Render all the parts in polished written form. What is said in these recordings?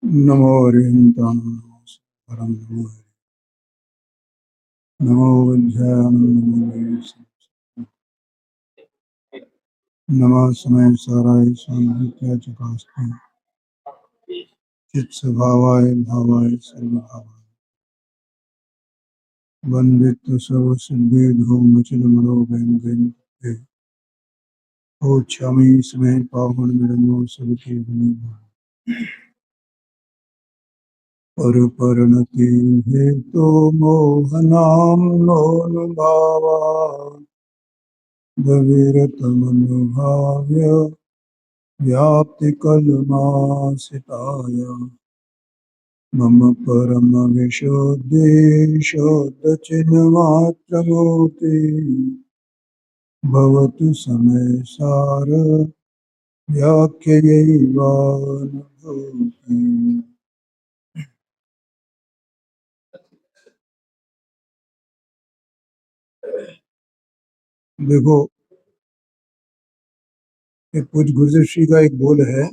नमो हरिहंतां परं नमो विद्यानंद नमः समय साराय स्वामित्या चकास्ते चित् स्वभावाय भावाय सर्वभावाय वंदित सर्व सिद्धेधो मचिल मरो व्यंजन ओ क्षमी समय पावन मिलनो सबके बनी पर परिणति हेतु मोहनाम लोन भावा विरतमनुभाव्य व्याप्ति कलमासिताय मम परम विशोद्देशोद्दचिन्मात्रमूर्ति भवतु समय सार व्याख्यैवानुभूति। देखो, एक पूज्य गुरु श्री का एक बोल है,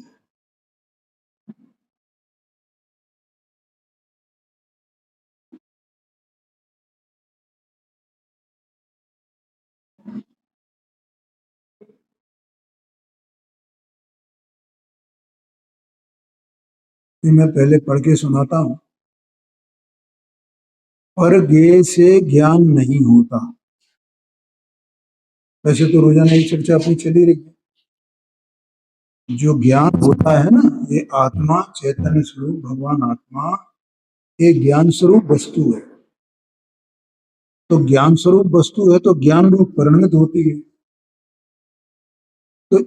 कि मैं पहले पढ़ के सुनाता हूं। पर गे से ज्ञान नहीं होता। वैसे तो रोजाना ये चर्चा अपनी चली रही है। जो ज्ञान होता है ना, ये आत्मा, चैतन्य स्वरूप भगवान आत्मा, ये ज्ञान स्वरूप वस्तु है। तो ज्ञान स्वरूप वस्तु है तो ज्ञान रूप परिणमित होती है। तो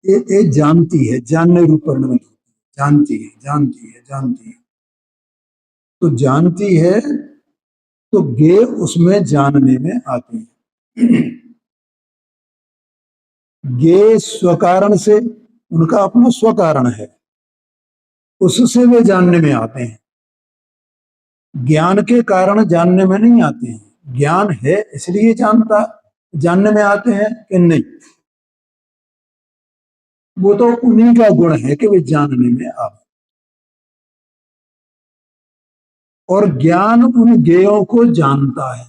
ये जानती है, जानने रूप परिणमित होती है। जानती है, जानती है, जानती है। तो जानती है तो गे उसमें जानने में आते हैं। गे स्वकारण से, उनका अपना स्वकारण है, उससे वे जानने में आते हैं। ज्ञान के कारण जानने में नहीं आते हैं। ज्ञान है इसलिए जानने में आते हैं कि नहीं, वो तो उन्हीं का गुण है कि वे जानने में आते। और ज्ञान उन ज्ञेयों को जानता है।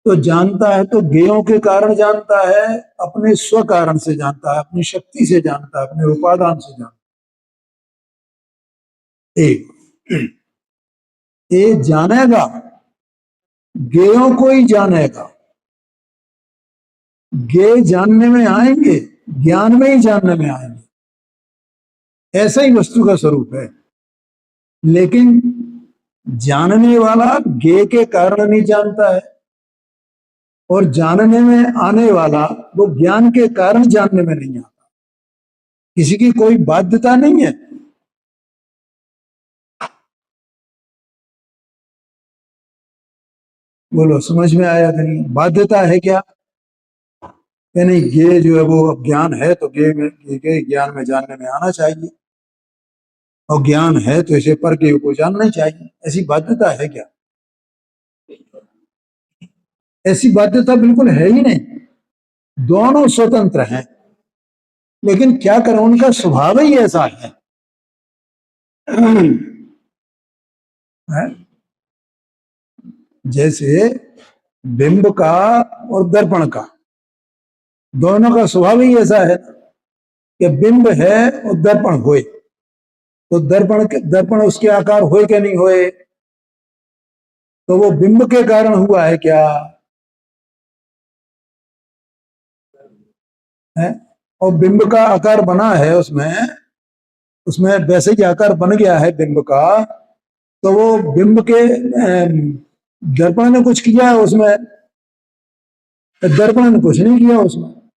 तो जानता है तो ज्ञेयों के कारण जानता है, अपने स्व कारण से जानता है, अपनी शक्ति से जानता है, अपने उपादान से जानता है। ये जानेगा, ज्ञेयों को ही जानेगा। ज्ञेय जानने में आएंगे, ज्ञान में ही जानने में आएंगे। ऐसा ही वस्तु का स्वरूप है। लेकिन जानने वाला ज्ञेय के कारण नहीं जानता है, और जानने में आने वाला वो ज्ञान के कारण जानने में नहीं आता। किसी की कोई बाध्यता नहीं है। बोलो, समझ में आया कि नहीं? बाध्यता है क्या? यानी ये जो है वो ज्ञान है तो ज्ञान में जानने में आना चाहिए, और ज्ञान है तो इसे पर के को जानना ही चाहिए। ऐसी बाध्यता है क्या? ऐसी बाध्यता बिल्कुल है ही नहीं। दोनों स्वतंत्र हैं, लेकिन क्या करें, उनका स्वभाव ही ऐसा है। जैसे बिंब का और दर्पण का, दोनों का स्वभाव ही ऐसा है कि बिंब है और दर्पण होए। तो दर्पण उसके आकार होए क्या नहीं होए? तो वो बिंब के कारण हुआ है क्या है? और बिंब का आकार बना है, उसमें उसमें वैसे ही आकार बन गया है बिंब का। तो वो बिंब के दर्पण ने कुछ किया है उसमें? दर्पण ने कुछ नहीं किया उसमें।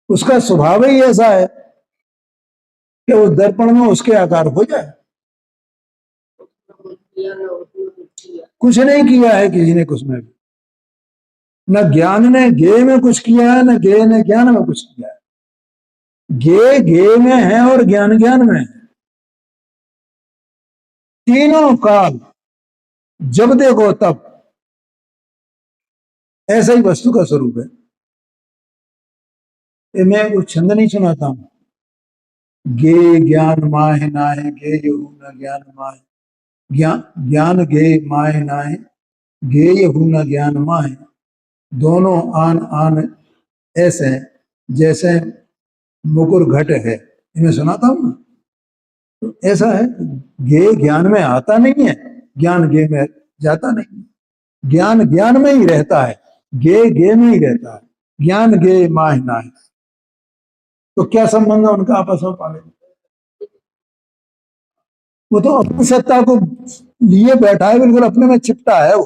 उसका स्वभाव ही ऐसा है कि उस दर्पण में उसके आकार हो जाए। कुछ नहीं किया है किसी ने कुछ में भी। न ज्ञान ने ज्ञेय में कुछ किया है, न ज्ञेय ने ज्ञान में कुछ किया है। ज्ञेय ज्ञेय में है और ज्ञान ज्ञान में है। तीनों काल जब देखो तब ऐसा ही वस्तु का स्वरूप है। मैं कुछ छंद नहीं सुनाता हूं, गे ज्ञान माहे नाहे गे यहू न ज्ञान माहे, ज्ञान ज्ञान गे माहे नाहे गे यहू न ज्ञान माहे, दोनों आन आन ऐसे जैसे मुकुर घट है। इन्हें सुनाता हूं। तो ऐसा है, गे ज्ञान में आता नहीं है, ज्ञान गे में जाता नहीं, ज्ञान ज्ञान में ही रहता है, गे गे में ही रहता है, ज्ञान गे माह ना है। तो क्या संबंध है उनका आपस में पाले? वो तो अपनी सत्ता को लिए बैठा है, बिल्कुल अपने में चिपटा है, वो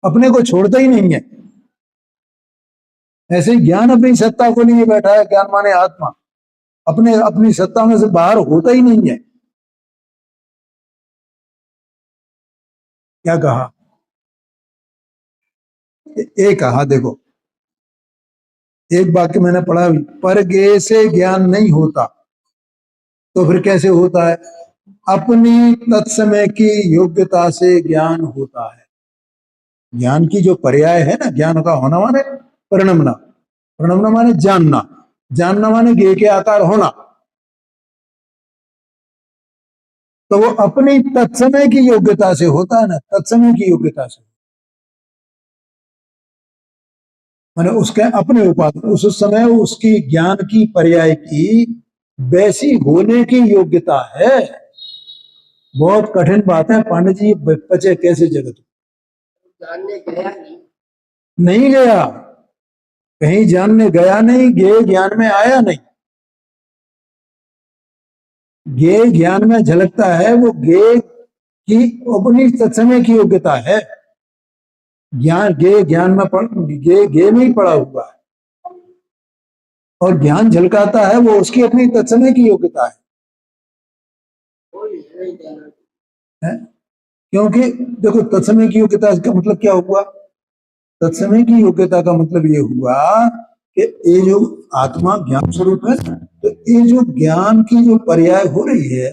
अपने को छोड़ता ही नहीं है। ऐसे ही ज्ञान अपनी सत्ता को लिए बैठा है, ज्ञान माने आत्मा, अपने अपनी सत्ता में से बाहर होता ही नहीं है। क्या कहा? एक कहा, देखो एक वाक्य मैंने पढ़ा, पर गे से ज्ञान नहीं होता, तो फिर कैसे होता है? अपनी तत्समय की योग्यता से ज्ञान होता है। ज्ञान की जो पर्याय है ना, ज्ञान का होना माने परिणमना, परिणमना माने जानना, जानना माने गे के आकार होना। तो वो अपनी तत्समय की योग्यता से होता है ना, तत्समय की योग्यता से, माने उसके अपने उपादान, उस समय उसकी ज्ञान की पर्याय की वैसी होने की योग्यता है। बहुत कठिन बात है पांडे जी, बचे कैसे जगत? जानने गया नहीं गया, कहीं जानने गया नहीं, गे ज्ञान में आया नहीं। गे ज्ञान में झलकता है, वो गे की अपनी तत्समय की योग्यता है। ज्ञान गे ज्ञान में गे गे में ही पड़ा हुआ है, और ज्ञान झलकाता है वो उसकी अपनी तत्समय की योग्यता है? क्योंकि देखो, तत्समय की योग्यता का मतलब क्या हुआ? तत्समय की योग्यता का मतलब ये हुआ कि ये जो आत्मा ज्ञान स्वरूप है, तो ये जो ज्ञान की जो पर्याय हो रही है,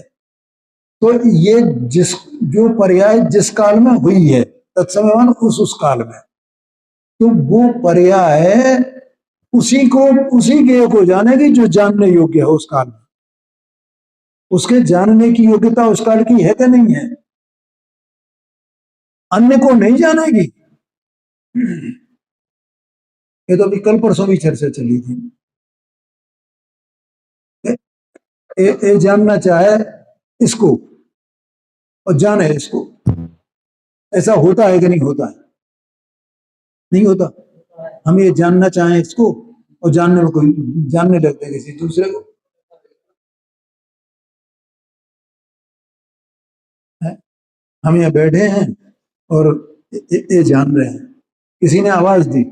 तो ये जिस जो पर्याय जिस काल में हुई है, तत्समय उस काल में, तो वो पर्याय उसी को, उसी ज्ञेय को जानेगी जो जानने योग्य है उस काल में। उसके जानने की योग्यता उस काल की है कि नहीं है? अन्य को नहीं जानेगी। ये तो अभी कल परसों भी चर्चा चली थी। ये जानना चाहे इसको और जाने इसको, ऐसा होता है कि नहीं होता है? नहीं होता। हम ये जानना चाहें इसको और जानने में कोई जानने लगते किसी दूसरे को है? हम यहाँ बैठे हैं और ये जान रहे हैं, किसी ने आवाज दी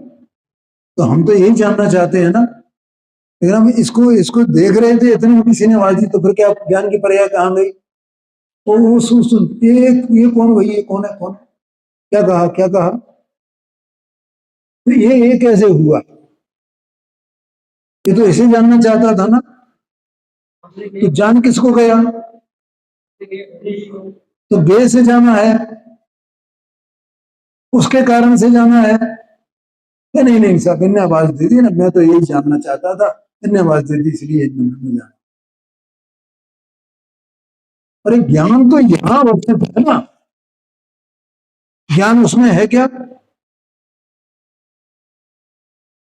तो हम तो यही जानना चाहते हैं ना, लेकिन हम इसको इसको देख रहे थे, इतने में किसी ने आवाज दी, तो फिर क्या ज्ञान की पर्याय कहाँ गई? वो सुन ये कौन भाई, ये कौन है, कौन क्या कहा, क्या कहा? तो ये कैसे हुआ? ये तो ऐसे जानना चाहता था ना, तो जान किसको गया? तो गे से जाना है, उसके कारण से जाना है। नहीं नहीं साहब, इनने आवाज दे दी ना, मैं तो यही जानना चाहता था, इनने आवाज दे दी इसलिए जाना। अरे ज्ञान तो यहां अवस्थित है ना, ज्ञान उसमें है क्या?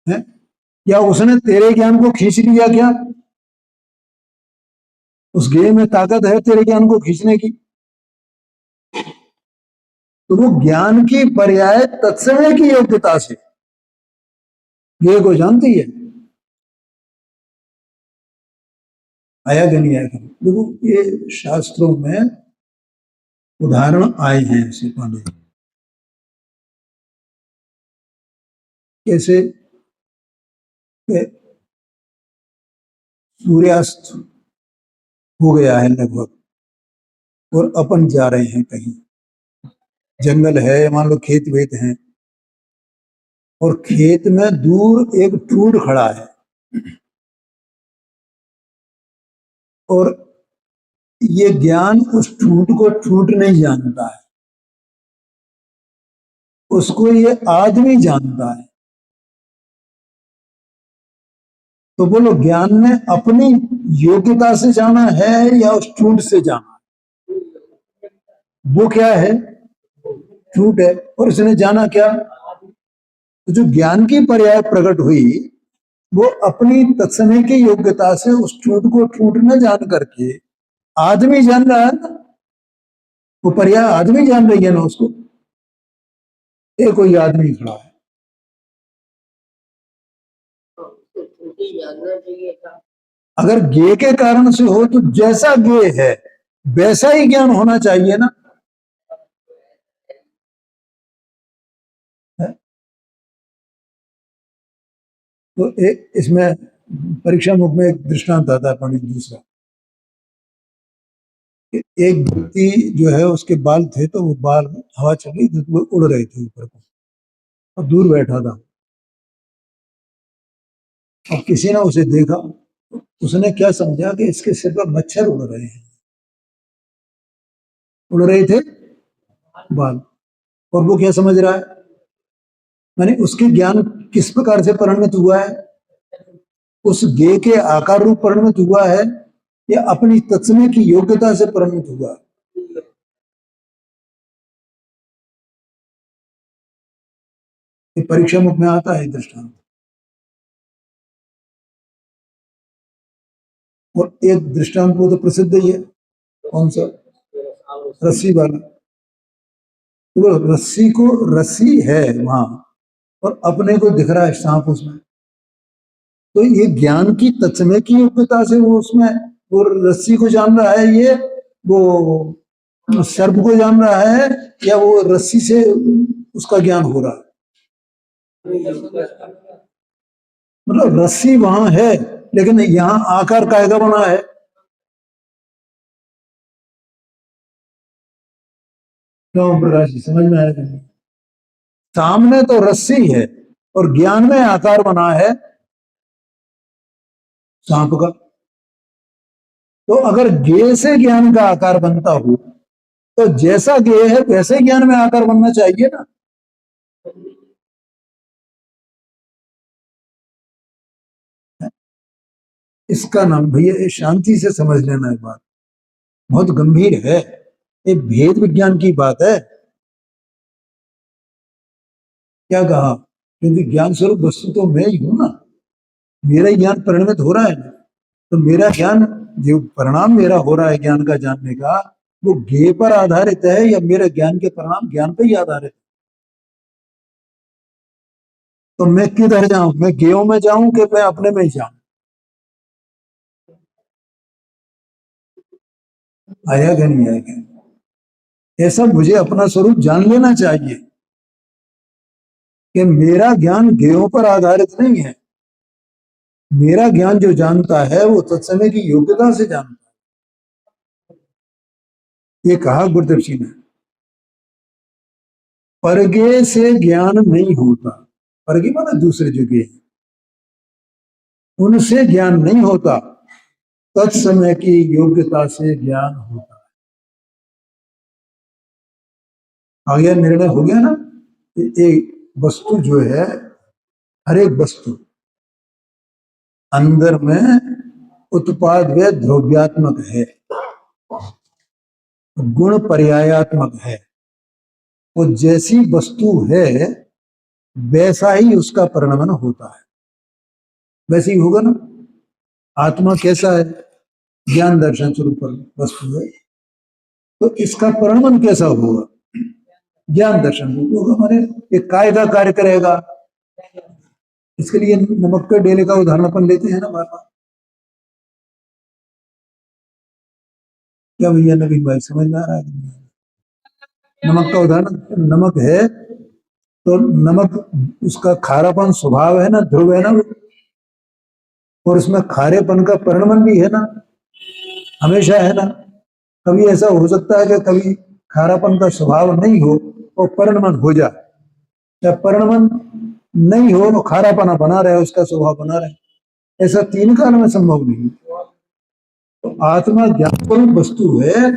है या उसने तेरे ज्ञान को खींच लिया क्या? उस गे में ताकत है तेरे ज्ञान को खींचने की। तो वो ज्ञान की पर्याय तत्समय की योग्यता से गे को जानती है। आया कि नहीं आया? देखो ये शास्त्रों में उदाहरण आए हैं ऐसे पांडे, कैसे सूर्यास्त हो गया है लगभग, और अपन जा रहे हैं कहीं, जंगल है, मान लो खेत वेत हैं, और खेत में दूर एक टूट खड़ा है, और ये ज्ञान उस टूट को टूट नहीं जानता है, उसको ये आदमी जानता है। तो बोलो ज्ञान ने अपनी योग्यता से जाना है या उस चूंट से जाना? वो क्या है? चूंट है। और उसने जाना क्या? तो जो ज्ञान की पर्याय प्रकट हुई वो अपनी तत्समय की योग्यता से उस चूंट को चूंट न जान करके आदमी जान रहा है ना, वो पर्याय आदमी जान रही है ना उसको। ये कोई आदमी खड़ा है, अगर ज्ञ के कारण से हो तो जैसा ज्ञ है वैसा ही ज्ञान होना चाहिए ना। तो इसमें परीक्षा मुख में एक दृष्टांत आता है पंडित दूसरा। एक व्यक्ति जो है उसके बाल थे तो वो बाल हवा चली तो वो उड़ रहे थे ऊपर को, और दूर बैठा था। अब किसी ने उसे देखा, उसने क्या समझा कि इसके सिर पर मच्छर उड़ रहे थे बाल। और वो क्या समझ रहा है, माने उसके ज्ञान किस प्रकार से परिणमित हुआ है? उस ज्ञ के आकार रूप परिणमित हुआ है या अपनी तत्समय की योग्यता से परिणमित हुआ? ये परीक्षा मुख में आता है दृष्टांत। और एक दृष्टांत वो तो प्रसिद्ध ही है, कौन सा? रस्सी वाला। तो रस्सी को, रस्सी है वहां और अपने को दिख रहा है सांप उसमें। तो ये ज्ञान की तत्समय की योग्यता से वो उसमें वो रस्सी को जान रहा है, ये वो सर्प को जान रहा है, या वो रस्सी से उसका ज्ञान हो रहा है? मतलब रस्सी वहां है लेकिन यहाँ आकार कायदा बना है। क्यों प्रकाश जी, समझ में आया कि नहीं? सामने तो रस्सी है और ज्ञान में आकार बना है सांप का। तो अगर ज्ञ से ज्ञान का आकार बनता हो तो जैसा ज्ञ है वैसे ज्ञान में आकार बनना चाहिए ना। इसका नाम भैया, ये शांति से समझ लेना है बात, बहुत गंभीर है। ये भेद विज्ञान की बात है। क्या कहा? क्योंकि ज्ञान स्वरूप वस्तु तो मैं ही हूं ना, मेरा ही ज्ञान परिणमित हो रहा है ना। तो मेरा ज्ञान, जो परिणाम मेरा हो रहा है ज्ञान का जानने का, वो ज्ञ पर आधारित है या मेरे ज्ञान के परिणाम ज्ञान पर ही आधारित है? तो मैं किधर जाऊं? मैं ज्ञों में जाऊं कि मैं अपने में ही जाऊं? आया कि नहीं आया? ऐसा मुझे अपना स्वरूप जान लेना चाहिए कि मेरा ज्ञान ज्ञों पर आधारित नहीं है। मेरा ज्ञान जो जानता है वो तत्समय की योग्यता से जानता है। ये कहा गुरुदेव जी ने, परगे से ज्ञान नहीं होता। परगे माना दूसरे जगह, उनसे ज्ञान नहीं होता, तत्समय की योग्यता से ज्ञान होता है। आ गया, निर्णय हो गया ना। एक वस्तु जो है, हर एक वस्तु अंदर में उत्पाद व द्रव्यात्मक है, गुण पर्यायात्मक है। वो जैसी वस्तु है वैसा ही उसका परिणमन होता है, वैसे ही होगा ना। आत्मा कैसा है? ज्ञान दर्शन स्वरूप वस्तु है, तो इसका परिणमन कैसा होगा? ज्ञान दर्शन रूप होगा। हमारे एक कायदा कार्य करेगा। इसके लिए नमक के डेले का उदाहरण अपन लेते हैं ना बार बार। क्या भैया नवीन भाई, समझ में आ रहा है? नमक का उदाहरण, नमक है तो नमक, उसका खारापन स्वभाव है ना, ध्रुव है ना, और उसमें खारेपन का परिणमन भी है ना, हमेशा है ना। कभी ऐसा हो सकता है कि कभी खारापन का स्वभाव नहीं हो और परिणमन हो जाए, या परिणमन नहीं हो तो खारापना बना रहे, उसका स्वभाव बना रहे। ऐसा तीन काल में संभव नहीं। तो आत्मा ज्ञान स्वरूप वस्तु है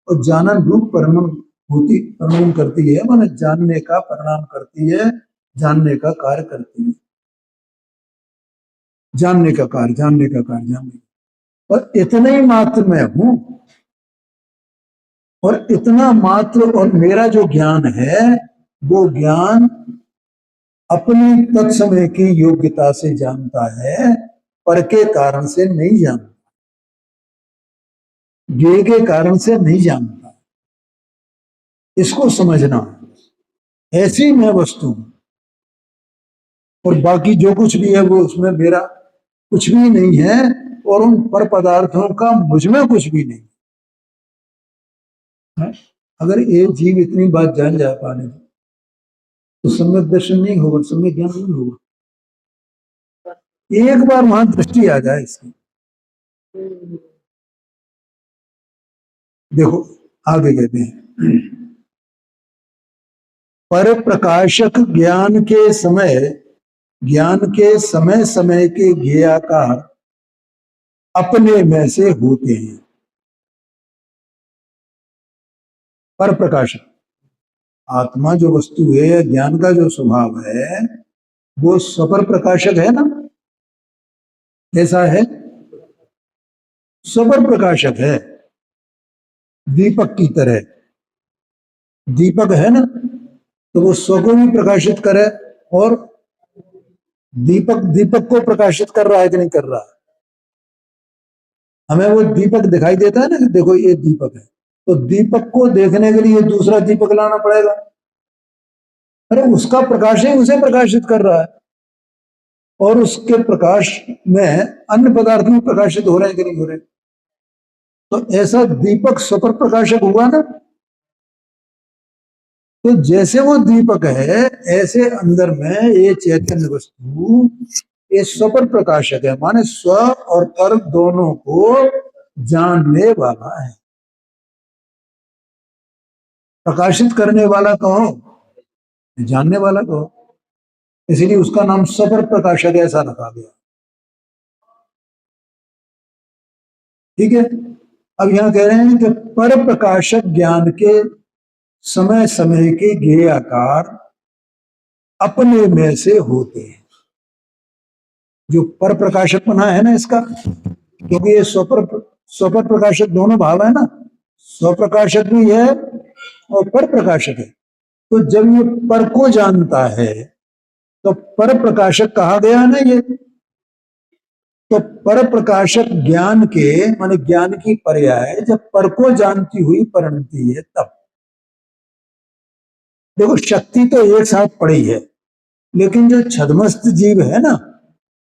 और जानन रूप परिणमन करती है, माने जानने का परिणाम करती है, जानने का कार्य करती है। जानने का कार्य, जानने का कार्य, जानने का। और इतने ही मात्र मैं हूं, और इतना मात्र और मेरा जो ज्ञान है वो ज्ञान अपनी तत्समय की योग्यता से जानता है, पर के कारण से नहीं जानता, ज्ञेय के कारण से नहीं जानता। इसको समझना, ऐसी मैं वस्तु हूं और बाकी जो कुछ भी है वो उसमें मेरा कुछ भी नहीं है, और उन पर पदार्थों का मुझमें कुछ भी नहीं है। अगर एक जीव इतनी बात जान जा पाने तो सम्यक दर्शन नहीं होगा, सम्यक ज्ञान नहीं होगा। एक बार वहां दृष्टि आ जाए इसकी। देखो आगे कहते हैं, पर प्रकाशक ज्ञान के समय समय के ज्ञेयाकार अपने में से होते हैं। पर प्रकाशक आत्मा जो वस्तु है, ज्ञान का जो स्वभाव है, वो स्वपर प्रकाशक है ना। कैसा है? स्वपर प्रकाशक है, दीपक की तरह। दीपक है ना, तो वो स्व को भी प्रकाशित करे, और दीपक दीपक को प्रकाशित कर रहा है कि नहीं कर रहा है। हमें वो दीपक दिखाई देता है ना कि देखो ये दीपक है, तो दीपक को देखने के लिए दूसरा दीपक लाना पड़ेगा। अरे उसका प्रकाश ही उसे प्रकाशित कर रहा है, और उसके प्रकाश में अन्य पदार्थ भी प्रकाशित हो रहे हैं कि नहीं हो रहे। तो ऐसा दीपक स्वपर प्रकाशक हुआ ना। तो जैसे वो दीपक है, ऐसे अंदर में ये चैतन्य वस्तु ये स्वपर प्रकाशक है, माने स्व और पर दोनों को जानने वाला है। प्रकाशित करने वाला कहो, जानने वाला कहो, इसलिए उसका नाम स्वपर प्रकाशक ऐसा रखा गया। ठीक है। अब यहां कह रहे हैं कि पर प्रकाशक ज्ञान के समय समय के ज्ञेय आकार अपने में से होते हैं। जो पर प्रकाशक बना है ना इसका, क्योंकि ये स्वपर प्रकाशक दोनों भाव है ना, स्वप्रकाशक भी है और पर प्रकाशक है। तो जब ये पर को जानता है तो पर प्रकाशक कहा गया ना ये। तो पर प्रकाशक ज्ञान के माने ज्ञान की पर्याय जब पर को जानती हुई परिणति है तब। देखो शक्ति तो एक साथ पड़ी है, लेकिन जो छदमस्त जीव है ना,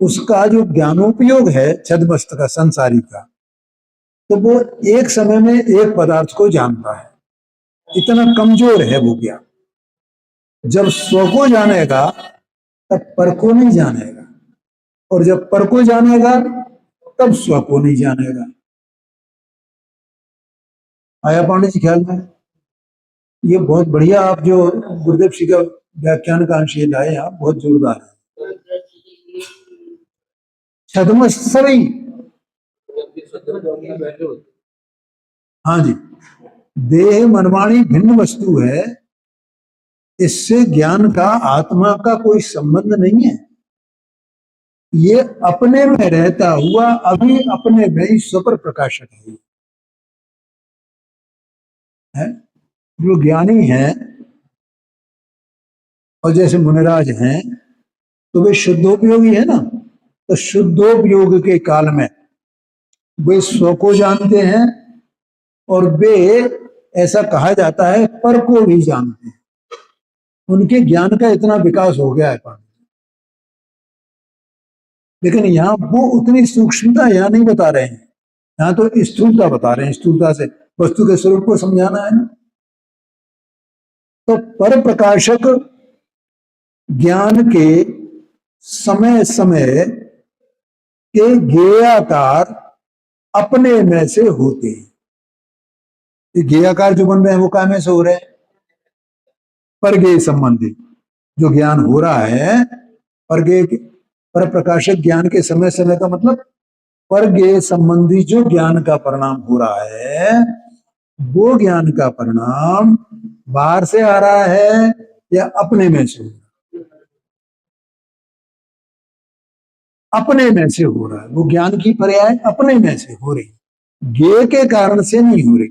उसका जो ज्ञानोपयोग है छदमस्त का, संसारी का, तो वो एक समय में एक पदार्थ को जानता है। इतना कमजोर है वो ज्ञान। जब स्व को जानेगा तब पर को नहीं जानेगा, और जब पर को जानेगा तब स्व को नहीं जानेगा। आया पांडे जी ख्याल में? ये बहुत बढ़िया आप जो गुरुदेव जी का व्याख्यान का अंश ये लाए आप, बहुत जोरदार है। छदमस्त सभी, हाँ जी, देह मनवाणी भिन्न वस्तु है, इससे ज्ञान का आत्मा का कोई संबंध नहीं है। ये अपने में रहता हुआ अभी अपने में ही स्वपर प्रकाशक है। जो ज्ञानी है और जैसे मुनिराज हैं तो वे शुद्धोपयोगी है ना, तो शुद्धोपयोग के काल में वे स्व को जानते हैं, और वे ऐसा कहा जाता है पर को भी जानते हैं। उनके ज्ञान का इतना विकास हो गया है पर। लेकिन यहाँ वो उतनी सूक्ष्मता यहाँ नहीं बता रहे हैं, यहाँ तो स्थूलता बता रहे हैं। स्थूलता से वस्तु के स्वरूप को समझाना है ना। तो पर प्रकाशक ज्ञान के समय समय के ज्ञेयाकार अपने में से होते हैं। ज्ञेयाकार जो बन रहे हैं वो काय में से हो रहे हैं? परज्ञेय संबंधी जो ज्ञान हो रहा है, परज्ञेय पर प्रकाशक ज्ञान के समय समय का मतलब परज्ञेय संबंधी जो ज्ञान का परिणाम हो रहा है, वो ज्ञान का परिणाम बाहर से आ रहा है या अपने में से? अपने में से हो रहा है, वो ज्ञान की पर्याय अपने में से हो रही है, ज्ञेय के कारण से नहीं हो रही,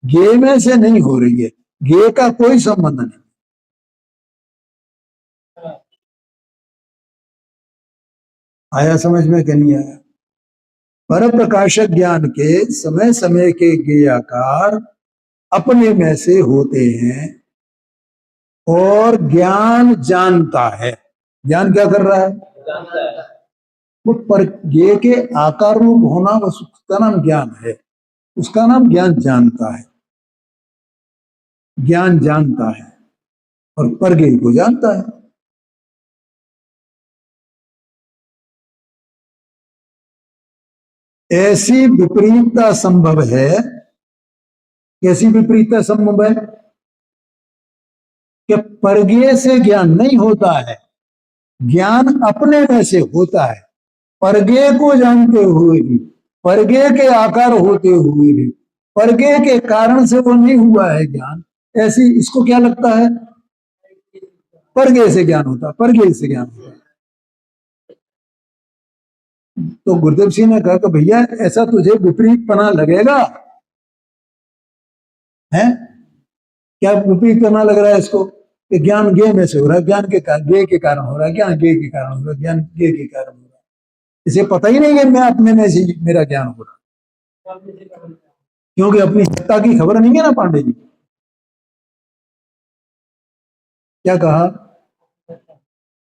ज्ञेय में से नहीं हो रही है, ज्ञेय का कोई संबंध नहीं। आया समझ में कि नहीं आया? पर प्रकाशक ज्ञान के समय समय के ज्ञेयाकार अपने में से होते हैं और ज्ञान जानता है। ज्ञान क्या कर रहा है? वो पर ज्ञेय के आकार रूप होना उसका नाम ज्ञान है, उसका नाम ज्ञान जानता है। ज्ञान जानता है और परज्ञेय को जानता है। ऐसी विपरीतता संभव है। कैसी विपरीतता संभव है? कि परज्ञेय से ज्ञान नहीं होता है, ज्ञान अपने में से होता है। परज्ञेय को जानते हुए भी, परज्ञेय के आकार होते हुए भी, परज्ञेय के कारण से वो नहीं हुआ है ज्ञान। ऐसी इसको क्या लगता है? परज्ञेय से ज्ञान होता, परज्ञेय से ज्ञान होता। तो गुरुदेव सिंह ने कहा कि भैया ऐसा तुझे विपरीत पना लगेगा है? क्या विपरीत पना लग रहा है इसको? कि ज्ञान ज्ञेय में से हो रहा है, ज्ञान के ज्ञेय के कारण हो रहा है, ज्ञान ज्ञेय के कारण हो रहा है, ज्ञान ज्ञेय के कारण हो रहा है। इसे पता ही नहीं है मैं अपने में से मेरा ज्ञान हो रहा है, क्योंकि अपनी सत्ता की खबर नहीं है ना पांडे जी। क्या कहा?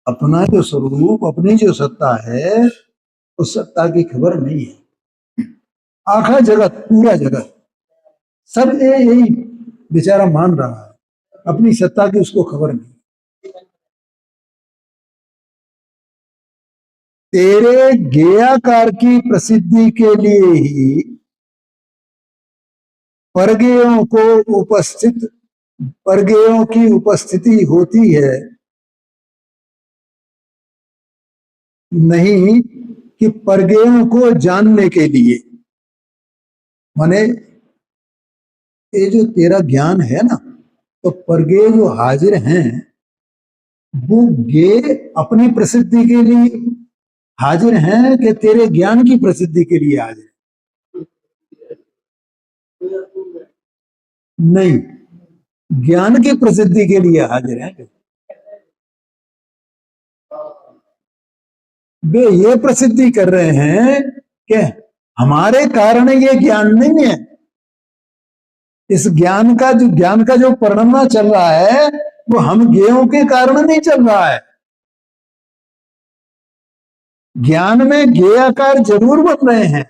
अपना जो स्वरूप, अपनी जो सत्ता है, उस सत्ता की खबर नहीं है। आखा जगत, पूरा जगत, सब यही बेचारा मान रहा है, अपनी सत्ता की उसको खबर नहीं। तेरे ज्ञेयाकार की प्रसिद्धि के लिए ही परज्ञेयों को उपस्थित, परज्ञेयों की उपस्थिति होती है, नहीं कि परज्ञेयों को जानने के लिए। माने ये जो तेरा ज्ञान है ना, तो परज्ञेय जो हाजिर हैं वो ज्ञेय अपनी प्रसिद्धि के लिए हाजिर हैं कि तेरे ज्ञान की प्रसिद्धि के लिए हाजिर? नहीं, ज्ञान की प्रसिद्धि के लिए हाजिर हैं। वे ये प्रसिद्धि कर रहे हैं कि हमारे कारण ये ज्ञान नहीं है। इस ज्ञान का जो परिणमना चल रहा है वो हम ज्ञेयों के कारण नहीं चल रहा है। ज्ञान में ज्ञेयाकार जरूर बन रहे हैं,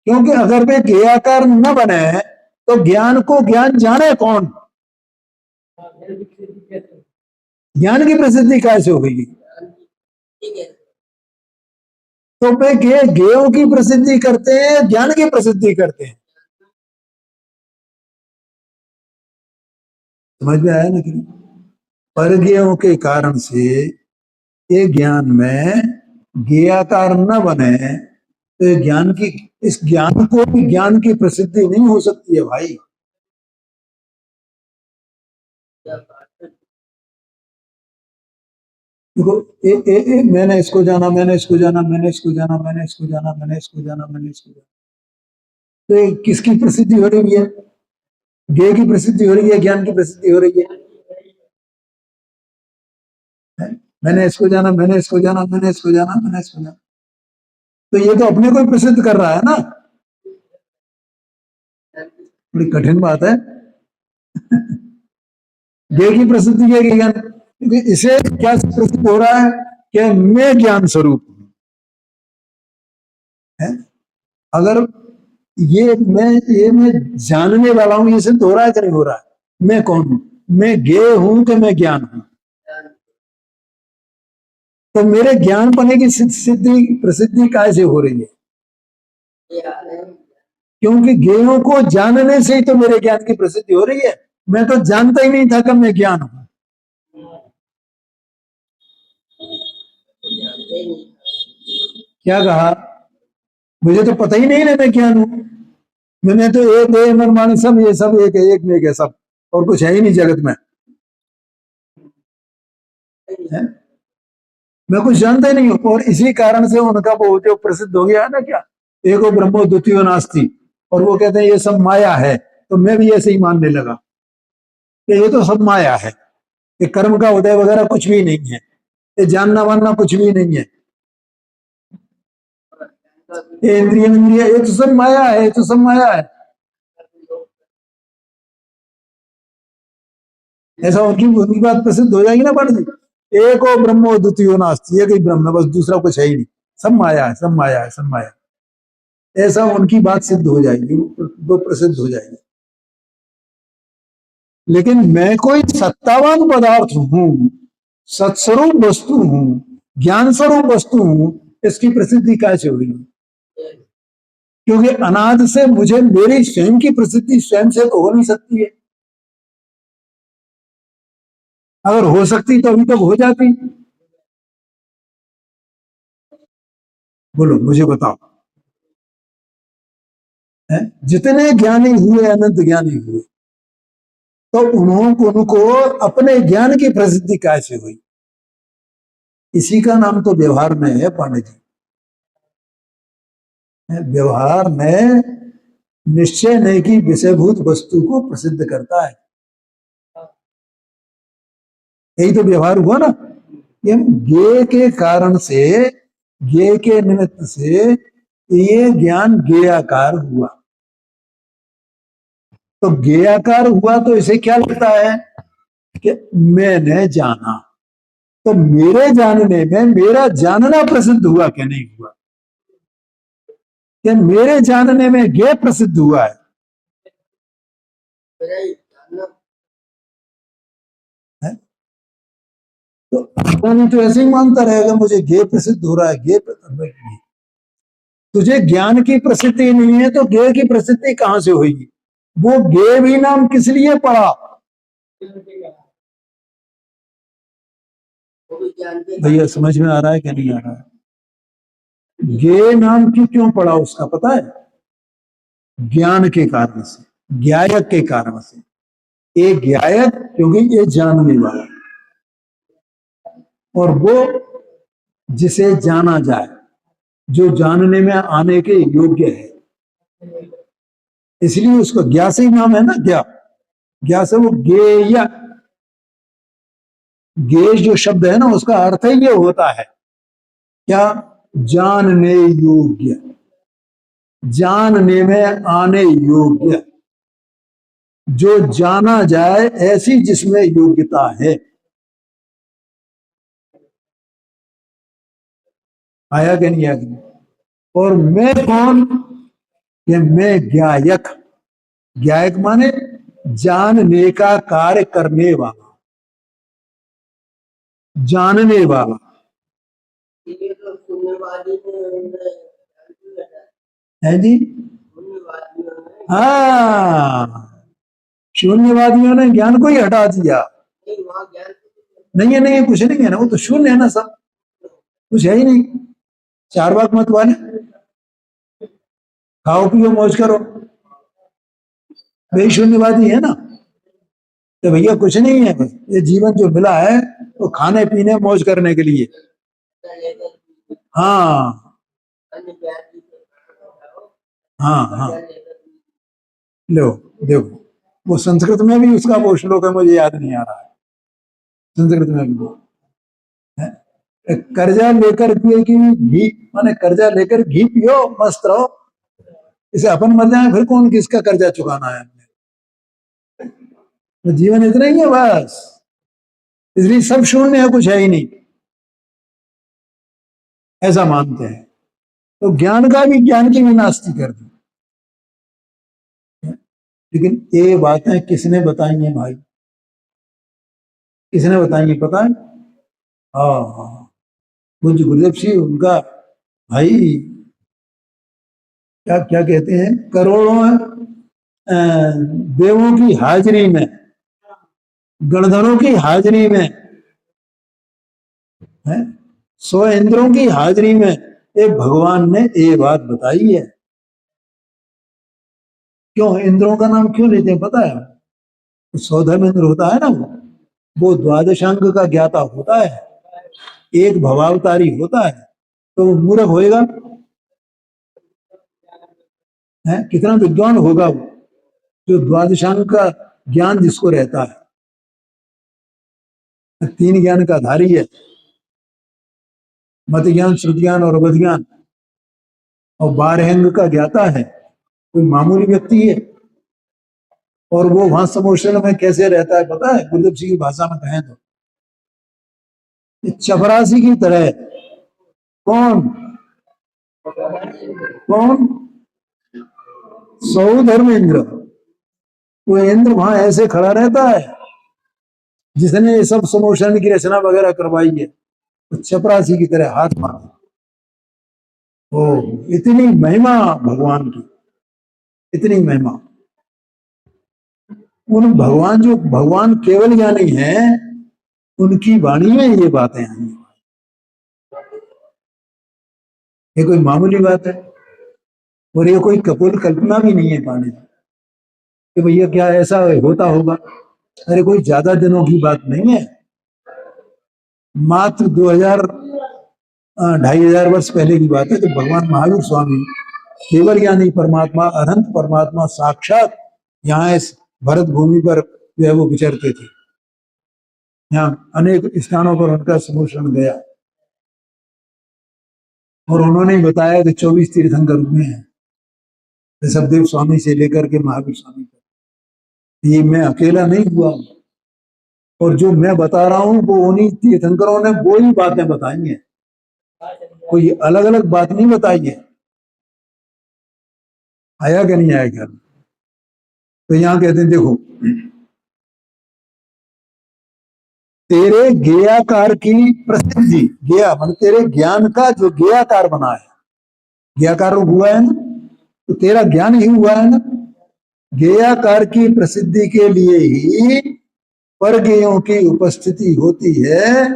क्योंकि अगर वे ज्ञेयाकार न बने तो ज्ञान को ज्ञान जाने कौन? ज्ञान की प्रसिद्धि कैसे हो गई? तो वे ज्ञेयों की प्रसिद्धि करते हैं, ज्ञान की प्रसिद्धि करते हैं। समझ में आया ना? कि परज्ञेयों के कारण से ये ज्ञान में ज्ञेयाकार न बने तो ज्ञान की, इस ज्ञान को भी ज्ञान की प्रसिद्धि नहीं हो सकती है भाई। देखो मैंने इसको जाना, मैंने इसको जाना, मैंने इसको जाना, मैंने इसको जाना, मैंने इसको जाना, मैंने इसको जाना, तो किसकी प्रसिद्धि हो रही है? ज्ञेय की प्रसिद्धि हो रही है, ज्ञान की प्रसिद्धि हो रही है। मैंने इसको जाना, मैंने इसको जाना, मैंने इसको जाना, मैंने इसको जाना, तो ये तो अपने को ही प्रसिद्ध कर रहा है ना। बड़ी कठिन बात है। ज्ञेय की प्रसिद्धि है ज्ञान, क्योंकि इसे क्या प्रसिद्ध हो रहा है कि मैं ज्ञान स्वरूप है। अगर मैं जानने वाला हूं, ये सिद्ध हो रहा है कि नहीं हो रहा है? मैं कौन हूं? मैं ज्ञेय हूं कि मैं ज्ञान हूं? तो मेरे ज्ञान पने की सिद्धि प्रसिद्धि कैसे हो रही है? क्योंकि ज्ञेयों को जानने से ही तो मेरे ज्ञान की प्रसिद्धि हो रही है। मैं तो जानता ही नहीं था कि मैं ज्ञान हूं। क्या कहा? मुझे तो पता ही नहीं है मैं ज्ञान हूं। मैंने तो एक है मन माने सब, ये सब एक है, एक में एक है सब, और कुछ है ही नहीं जगत में है? मैं कुछ जानता ही नहीं हूं। और इसी कारण से उनका वो जो प्रसिद्ध हो गया है ना, क्या एको ब्रह्मो द्वितीयो नास्ति, और वो कहते हैं ये सब माया है। तो मैं भी ऐसे ही मानने लगा कि ये तो सब माया है, ये कर्म का उदय वगैरह कुछ भी नहीं है, ये जानना वानना कुछ भी नहीं है, ये इंद्रिय इंद्रिय ये तो सब माया है, ये तो सब माया है। ऐसा उनकी उनकी बात प्रसिद्ध हो जाएगी ना पंडित जी, एको ब्रह्मो द्वितीयो नास्ति, एक ही ब्रह्म है बस, दूसरा कुछ है ही नहीं, सब माया है, सब माया है, सब माया है। ऐसा उनकी बात सिद्ध हो जाएगी, वो प्रसिद्ध हो जाएगी। लेकिन मैं कोई सत्तावान पदार्थ हूं, सत्स्वरूप वस्तु हूं, ज्ञान स्वरूप वस्तु हूं, इसकी प्रसिद्धि कैसे हुई? क्योंकि अनाद से मुझे मेरी स्वयं की प्रसिद्धि स्वयं से तो हो नहीं सकती है। अगर हो सकती तो अभी तक हो जाती। बोलो मुझे बताओ, है? जितने ज्ञानी हुए, अनंत ज्ञानी हुए, तो उनको अपने ज्ञान की प्रसिद्धि कैसे हुई? इसी का नाम तो व्यवहार में है पंडित जी। व्यवहार में निश्चय नहीं की विषयभूत वस्तु को प्रसिद्ध करता है, यही तो व्यवहार हुआ ना। ये ज्ञेय के कारण से, ज्ञेय के निमित्त से ये ज्ञान ज्ञेयाकार हुआ। तो ज्ञेयाकार हुआ तो इसे क्या लगता है कि मैंने जाना, तो मेरे जानने में मेरा जानना प्रसिद्ध हुआ क्या नहीं हुआ? कि मेरे जानने में ज्ञेय प्रसिद्ध हुआ है। तो ज्ञानी तो ऐसे ही मानता रहेगा मुझे ज्ञेय प्रसिद्ध हो रहा है, ज्ञेय तुझे ज्ञान की प्रसिद्धि नहीं है तो ज्ञेय की प्रसिद्धि कहां से होगी? वो ज्ञेय भी नाम किस लिए पड़ा? भैया समझ में आ रहा है क्या नहीं आ रहा है? ज्ञेय नाम क्यों पड़ा उसका पता है? ज्ञान के कारण से, ज्ञायक के कारण से। एक ज्ञायक क्योंकि ये जानने वाला, और वो जिसे जाना जाए, जो जानने में आने के योग्य है, इसलिए उसको ज्ञा से ही नाम है ना, ज्ञा। ज्ञा से वो ज्ञेय, ज्ञेय जो शब्द है ना उसका अर्थ ही ये होता है क्या? जानने योग्य, जानने में आने योग्य, जो जाना जाए ऐसी जिसमें योग्यता है। आया कि नहीं आया? और मैं कौन? ये मैं ज्ञायक। ज्ञायक माने जानने का कार्य करने वाला, जानने वाला। है जी, हाँ, शून्यवादियों ने ज्ञान को ही हटा दिया। नहीं है, नहीं है, कुछ नहीं है ना, वो तो शून्य है ना, सब कुछ है ही नहीं। चार बाग मत वाले, खाओ पियो मौज करो, वही शून्यवादी है ना। तो भैया कुछ नहीं है, बस ये जीवन जो मिला है वो खाने पीने मौज करने के लिए। हाँ हाँ हाँ, लो देखो, वो संस्कृत में भी उसका वो श्लोक है, मुझे याद नहीं आ रहा है, संस्कृत में भी वो है, कर्जा लेकर पिए की घी, माने कर्जा लेकर घी पियो मस्त रहो, इसे अपन मर जाए फिर कौन किसका कर्जा चुकाना है? तो जीवन इतना ही है बस, इसलिए सब शून्य है, कुछ है ही नहीं, ऐसा मानते हैं। तो ज्ञान का भी, ज्ञान की भी नास्ती कर दी। लेकिन ये बातें किसने बताई है भाई? किसने बताई है पता है? हाँ हाँ, कुछ गुरुदेव सिंह उनका भाई, क्या क्या कहते हैं, करोड़ों देवों की हाजिरी में, गणधरों की हाजिरी में, है 100 इंद्रों की हाजिरी में एक भगवान ने ये बात बताई है। क्यों इंद्रों का नाम क्यों लेते हैं पता है? तो 100 इंद्र होता है ना, वो द्वादशांग का ज्ञाता होता है, एक भवावतारी होता है तो वो मूर्ख होएगा, है कितना विद्वान होगा वो, जो द्वादशांग का ज्ञान जिसको रहता है, तीन ज्ञान का धारी है, मत ज्ञान, श्रुति ज्ञान और अवध ज्ञान, और बारहंग का ज्ञाता है, कोई मामूली व्यक्ति है। और वो वहां समोशन में कैसे रहता है पता है, गुरुदेव जी की भाषा में कहें तो चपरासी की तरह। कौन? कौन? सौधर्म इंद्र। वो इंद्र वहां ऐसे खड़ा रहता है जिसने ये सब समोशन की रचना वगैरह करवाई है, तो चपरासी की तरह हाथ मार। ओ, इतनी महिमा भगवान की, इतनी महिमा। उन भगवान, जो भगवान केवल ज्ञानी है, उनकी वाणी में ये बातें हैं। ये कोई मामूली बात है, और ये कोई कपोल कल्पना भी नहीं है पाने कि भैया क्या ऐसा होता होगा। अरे कोई ज्यादा दिनों की बात नहीं है, मात्र 2000 2500 वर्ष पहले की बात है, जब भगवान महावीर स्वामी केवल ज्ञानी परमात्मा, अनंत परमात्मा साक्षात यहाँ इस भरत भूमि पर जो है वो विचरते थे। यहाँ अनेक स्थानों पर उनका समोषण गया, और उन्होंने बताया कि 24 तीर्थंकर हुए हैं, ऋषभदेव स्वामी से लेकर के महावीर स्वामी तक। ये मैं अकेला नहीं हुआ, और जो मैं बता रहा हूं वो उन्हीं तीर्थंकरों ने वो ही बातें बताई हैं, कोई अलग अलग बात नहीं बताई है। आया कि नहीं आया क्या? तो यहाँ कहते हैं देखो, तेरे ज्ञेयाकार की प्रसिद्धि, ज्ञेया मान तेरे ज्ञान का जो ज्ञेयाकार बना है, ज्ञेयाकार हुआ है ना, तो तेरा ज्ञान ही हुआ है ना। ज्ञेयाकार की प्रसिद्धि के लिए ही परज्ञेयों की उपस्थिति होती है,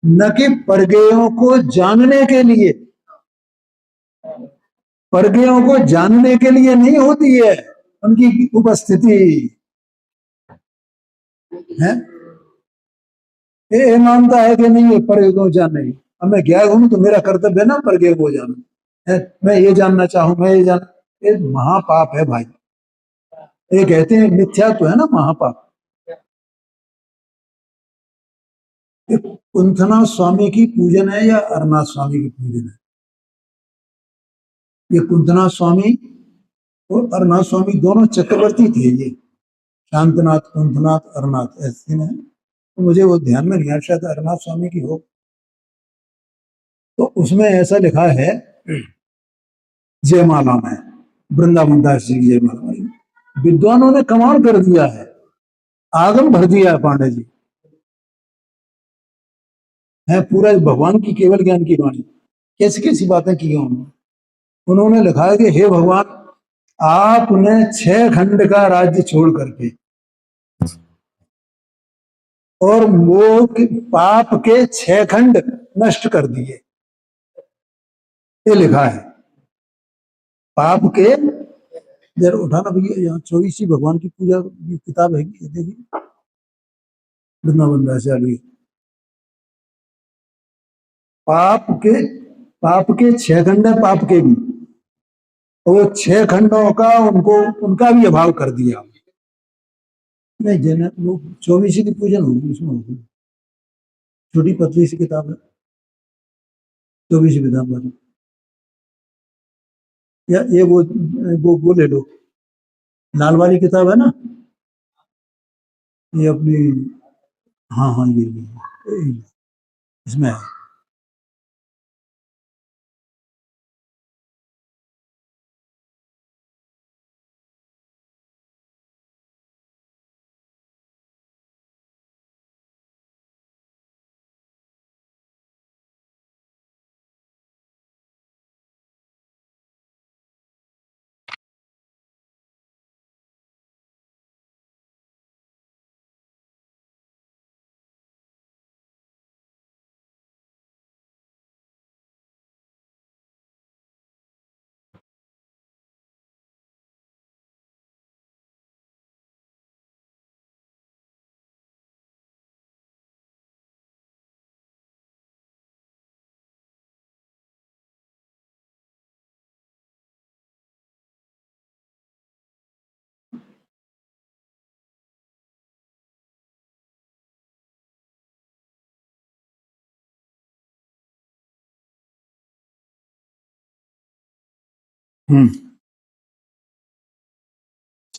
न कि परज्ञेयों को जानने के लिए। परज्ञेयों को जानने के लिए नहीं होती है उनकी उपस्थिति, है। ये मानता है कि नहीं है परज्ञ को जानने, अब मैं ज्ञान हूं तो मेरा कर्तव्य है ना परज्ञ को जानना है, मैं ये जानना चाहूं, मैं ये जान, ये महापाप है भाई। ये कहते हैं मिथ्या तो है ना महापाप। ये कुंथना स्वामी की पूजन है या अरनाथ स्वामी की पूजन है? ये कुंथना स्वामी और अरनाथ स्वामी दोनों चक्रवर्ती थे ये, शांतनाथ, कुंथनाथ, अरनाथ ऐसे हैं। तो मुझे वो ध्यान में नहीं आ, शायद अरनाथ स्वामी की हो। तो उसमें ऐसा लिखा है जयमाला में, वृंदावन दास जी की जयमाला में, विद्वानों ने कमाल कर दिया है, आगम भर दिया है पांडे जी, है पूरा भगवान की केवल ज्ञान की वाणी। कैसी कैसी बातें की हैं उन्होंने। उन्होंने लिखा है कि हे भगवान, आपने 6 खंड का राज्य छोड़ करके और मोह पाप के 6 खंड नष्ट कर दिए, ये लिखा है। पाप के, जरा उठाना भैया, यहाँ 24 भगवान की पूजा की किताब है, देखिए वृंदावन दास। पाप के, पाप के 6 खंड है, पाप के भी, तो वो 6 खंडों का उनको, उनका भी अभाव कर दिया। नहीं जन वो 24 की पूजन होगी उसमें, होगी छोटी पतली सी किताब है, 24 किताब है। या ये वो ले लो, लाल वाली किताब है ना, ये अपनी, हाँ हाँ ये इसमें है।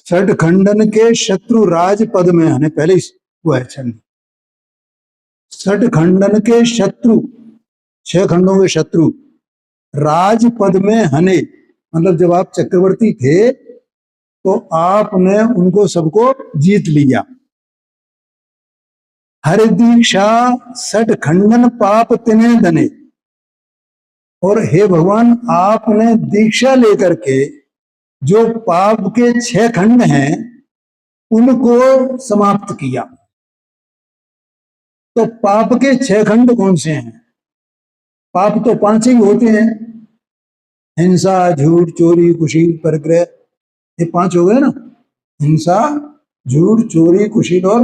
छठ खंडन के शत्रु राज पद में हने, पहले वो है छंद। छठ खंडन के शत्रु, 6 खंडों के शत्रु राज पद में हने, मतलब जब आप चक्रवर्ती थे तो आपने उनको सबको जीत लिया। हर दीक्षा सठ खंडन पाप तिने दने, और हे भगवान आपने दीक्षा लेकर के जो पाप के 6 खंड हैं उनको समाप्त किया। तो पाप के 6 खंड कौन से हैं? पाप तो 5 ही होते हैं, हिंसा, झूठ, चोरी, कुशील, परग्रह, ये 5 हो गए ना। हिंसा, झूठ, चोरी, कुशील और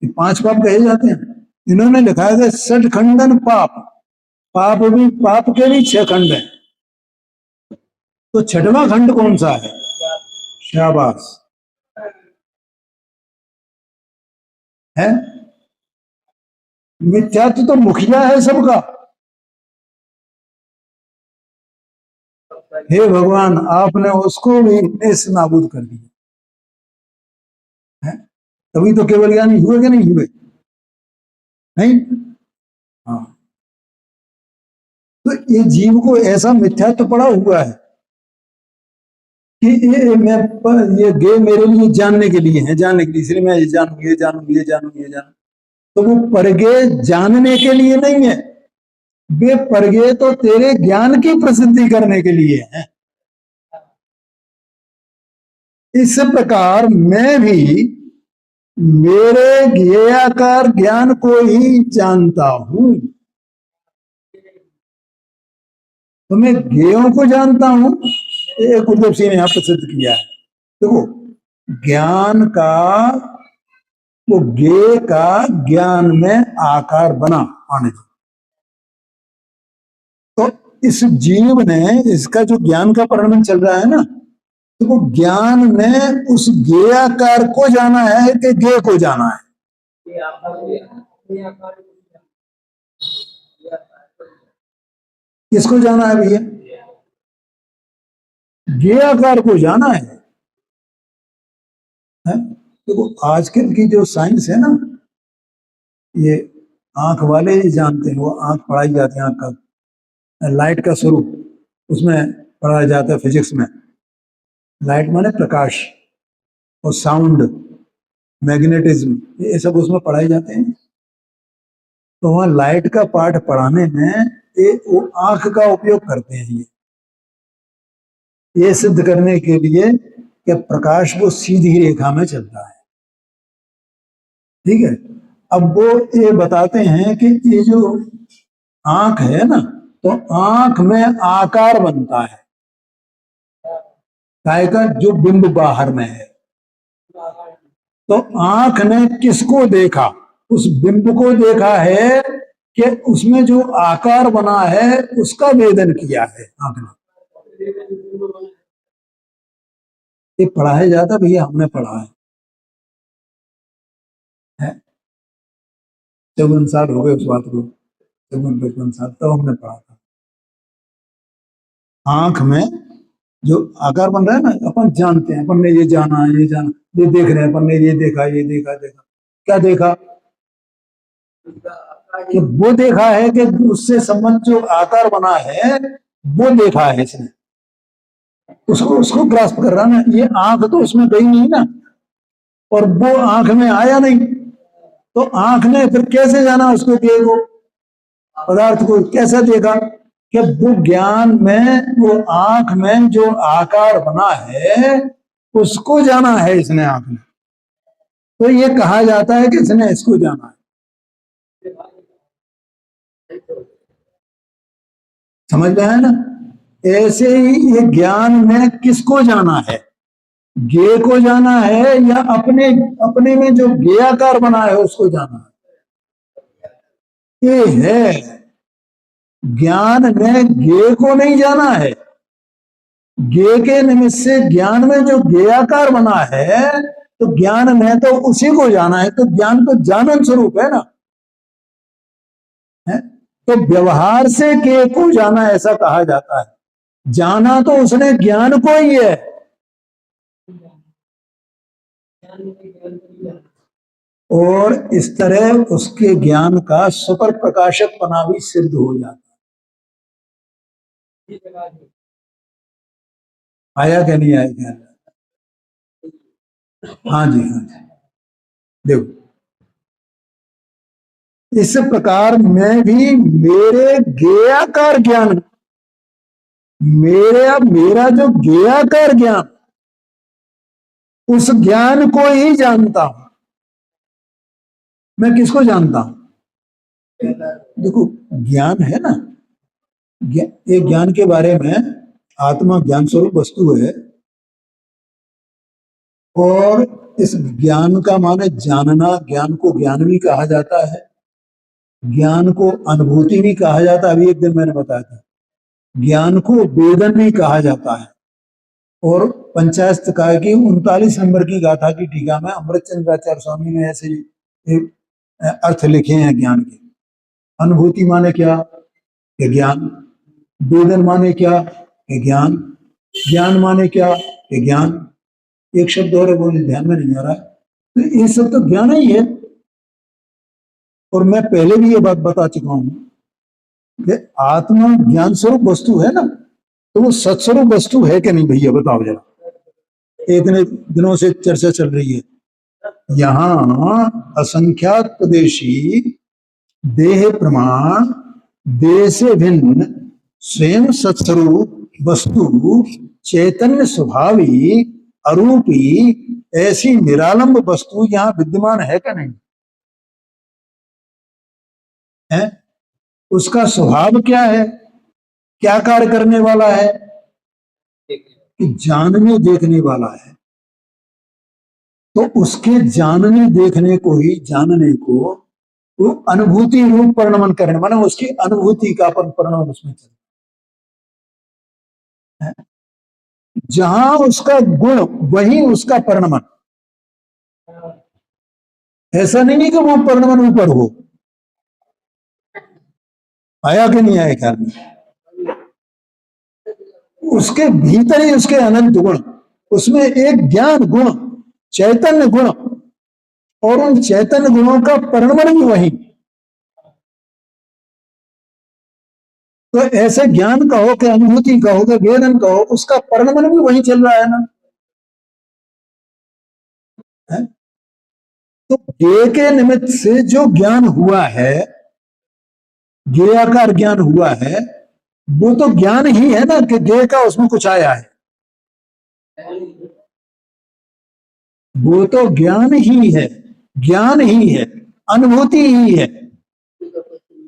ये 5 पाप कहे जाते हैं। इन्होंने लिखा है सठ खंडन पाप, पाप के भी 6 खंड है। तो 6वां खंड कौन सा है? शाबाश है। मिथ्यात्व तो मुखिया है सबका। हे भगवान आपने उसको भी नेस नाबूद कर दिया है। तभी तो केवल ज्ञानी हुए कि नहीं हुए? नहीं। हाँ, तो ये जीव को ऐसा मिथ्यात्व पड़ा हुआ है कि ये गे मेरे लिए जानने के लिए है, जानने के लिए, इसलिए मैं ये जानूंगी, ये जानूंगी, ये जानूंगी, ये जानूंगी। तो वो परगे जानने के लिए नहीं है, वे परगे तो तेरे ज्ञान की प्रसिद्धि करने के लिए है। इस प्रकार मैं भी मेरे ज्ञेयाकार ज्ञान को ही जानता हूं। तो मैं ज्ञेयों को जानता हूं, एक गुरुदेव सिंह ने यहां प्रसिद्ध किया है। देखो ज्ञान का, वो ज्ञेय का ज्ञान में आकार बना आने। तो इस जीव ने, इसका जो ज्ञान का परिणाम चल रहा है ना, तो वो ज्ञान ने उस ज्ञेयाकार को जाना है कि ज्ञेय को जाना है? किसको जाना है भैया? ज्ञेयाकार को जाना है। देखो आजकल की जो साइंस है ना, ये आंख वाले ही जानते हैं, वो आंख पढ़ाई जाती है, आंख का लाइट का स्वरूप उसमें पढ़ाया जाता है फिजिक्स में। लाइट माने प्रकाश, और साउंड, मैग्नेटिज्म, ये सब उसमें पढ़ाए जाते हैं। तो वहां लाइट का पाठ पढ़ाने में वो आंख का उपयोग करते हैं ये सिद्ध करने के लिए कि प्रकाश वो सीधी रेखा में चलता है। ठीक है। अब वो ये बताते हैं कि ये जो आंख है ना, तो आंख में आकार बनता है काय का, जो बिंब बाहर में है। तो आंख ने किसको देखा? उस बिंब को देखा है कि उसमें जो आकार बना है उसका वेदन किया है आंख ने। ये पढ़ाया जाता भैया, हमने पढ़ा है 54 साल हो गए उस बात को, 54-55 साल तब हमने पढ़ा था। आंख में जो आकार बन रहा है ना, अपन जानते हैं, अपन ने ये जाना, ये जाना, ये देख रहे हैं, अपन ने ये देखा, ये देखा, देखा, क्या देखा? कि वो देखा है कि उससे संबंध जो आकार बना है वो देखा है इसने, उसको उसको ग्रास्प कर रहा ना। ये आंख तो उसमें गई नहीं ना, और वो आंख में आया नहीं, तो आंख ने फिर कैसे जाना उसको, को पदार्थ को कैसे देखा? कि वो ज्ञान में, वो आंख में जो आकार बना है उसको जाना है इसने, आंख ने। तो ये कहा जाता है कि इसने इसको जाना है। समझ में आया ना? ऐसे ही ये ज्ञान में किसको जाना है? ज्ञेय को जाना है, या अपने अपने में जो ज्ञेयाकार बना है उसको जाना है? ये है, ज्ञान में ज्ञेय को नहीं जाना है। ज्ञेय के निमित्त से ज्ञान में जो ज्ञेयाकार बना है, तो ज्ञान में तो उसी को जाना है। तो ज्ञान तो जानन स्वरूप है ना, है? तो व्यवहार से ज्ञेय को जाना ऐसा कहा जाता है। जाना तो उसने ज्ञान को ही है, और इस तरह उसके ज्ञान का सुपर प्रकाशक पना भी सिद्ध हो जाता। आया क्या नहीं आया क्या? हाँ जी, हाँ जी। देखो, इस प्रकार मैं भी मेरे ज्ञेयाकार ज्ञान, मेरा जो ज्ञेयाकार ज्ञान, उस ज्ञान को ही जानता हूं। मैं किसको जानता हूं? देखो, ज्ञान है ना, एक ज्ञान के बारे में, आत्मा ज्ञान स्वरूप वस्तु है, और इस ज्ञान का माने जानना, ज्ञान को ज्ञान भी कहा जाता है, ज्ञान को अनुभूति भी कहा जाता है। अभी एक दिन मैंने बताया था, ज्ञान को वेदन भी कहा जाता है। और पंचायत काय की 39 नंबर की गाथा की टीका में अमृतचंद्राचार्य स्वामी ने ऐसे अर्थ लिखे हैं ज्ञान के। अनुभूति माने क्या? कि ज्ञान। वेदन माने क्या? कि ज्ञान। ज्ञान माने क्या? कि ज्ञान। एक शब्द और है, वो ध्यान में नहीं आ रहा है, तो ये सब तो ज्ञान ही है। और मैं पहले भी ये बात बता चुका हूं कि आत्मा ज्ञान स्वरूप वस्तु है ना, तो वो सत्स्वरूप वस्तु है कि नहीं भैया, बताओ जरा। इतने दिनों से चर्चा चल रही है। यहां असंख्यात प्रदेशी देह प्रमाण, देह से भिन्न स्वयं सत्स्वरूप वस्तु, चैतन्य स्वभावी अरूपी ऐसी निरालंब वस्तु यहां विद्यमान है क्या नहीं है? उसका स्वभाव क्या है? क्या कार्य करने वाला है? कि जानने देखने वाला है। तो उसके जानने देखने को ही, जानने को वो अनुभूति रूप परिणमन करने, माने उसकी अनुभूति का परिणमन उसमें चल, जहां उसका गुण वही उसका परिणमन। ऐसा नहीं है कि वो परिणमन ऊपर हो। आया कि नहीं आया ख्याल में? उसके भीतर ही उसके अनंत गुण, उसमें एक ज्ञान गुण, चैतन्य गुण, और उन चैतन्य गुणों का परिणमन भी वही। तो ऐसे ज्ञान कहो कि अनुभूति कहो कि वेदन कहो, उसका परिणमन भी वही चल रहा है ना है? तो ज्ञेय के निमित्त से जो ज्ञान हुआ है, ज्ञेयाकार ज्ञान हुआ है, वो तो ज्ञान ही है ना, कि ज्ञेय का उसमें कुछ आया है। वो तो ज्ञान ही है, ज्ञान ही है, अनुभूति ही है।